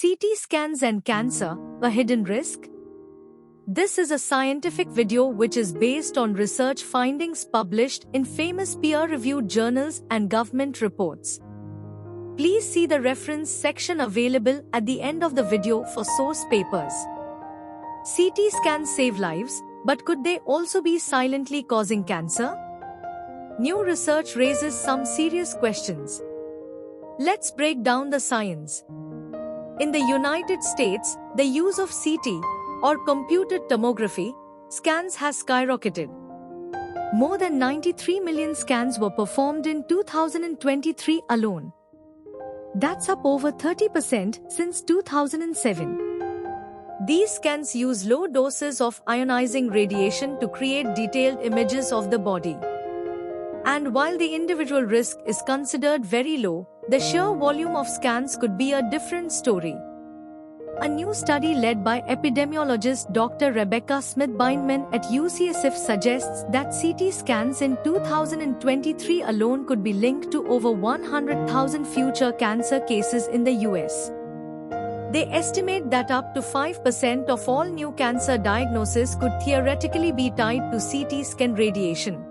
CT scans and cancer, a hidden risk? This is a scientific video which is based on research findings published in famous peer-reviewed journals and government reports. Please see the reference section available at the end of the video for source papers. CT scans save lives, but could they also be silently causing cancer? New research raises some serious questions. Let's break down the science. In the United States, the use of CT, or computed tomography, scans has skyrocketed. More than 93 million scans were performed in 2023 alone. That's up over 30% since 2007. These scans use low doses of ionizing radiation to create detailed images of the body. And while the individual risk is considered very low, the sheer volume of scans could be a different story. A new study led by epidemiologist Dr. Rebecca Smith-Bindman at UCSF suggests that CT scans in 2023 alone could be linked to over 100,000 future cancer cases in the US. They estimate that up to 5% of all new cancer diagnoses could theoretically be tied to CT scan radiation.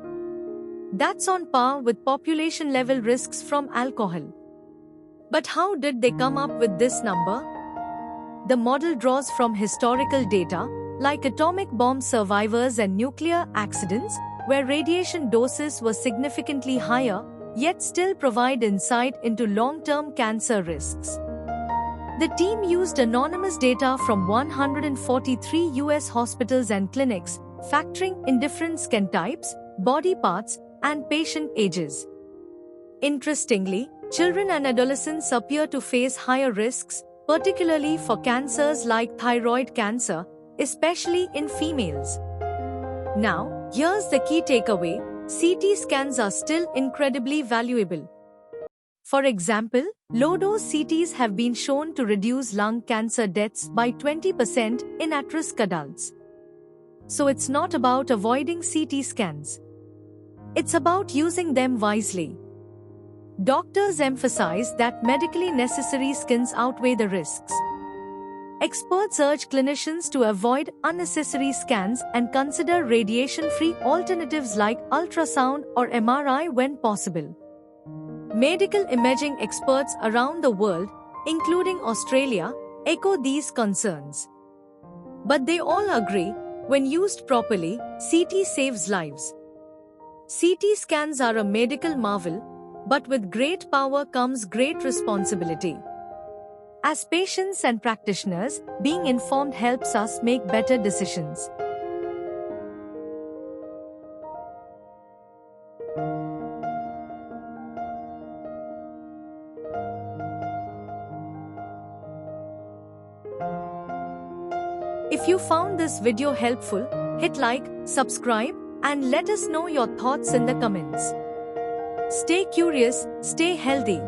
That's on par with population-level risks from alcohol. But how did they come up with this number? The model draws from historical data, like atomic bomb survivors and nuclear accidents, where radiation doses were significantly higher, yet still provide insight into long-term cancer risks. The team used anonymous data from 143 US hospitals and clinics, factoring in different skin types, body parts, and patient ages. Interestingly, children and adolescents appear to face higher risks, particularly for cancers like thyroid cancer, especially in females. Now, here's the key takeaway: CT scans are still incredibly valuable. For example, low-dose CTs have been shown to reduce lung cancer deaths by 20% in at-risk adults. So it's not about avoiding CT scans. It's about using them wisely. Doctors emphasize that medically necessary scans outweigh the risks. Experts urge clinicians to avoid unnecessary scans and consider radiation-free alternatives like ultrasound or MRI when possible. Medical imaging experts around the world, including Australia, echo these concerns. But they all agree, when used properly, CT saves lives. CT scans are a medical marvel, but with great power comes great responsibility. As patients and practitioners, being informed helps us make better decisions. If you found this video helpful, hit like, subscribe, and let us know your thoughts in the comments. Stay curious, stay healthy.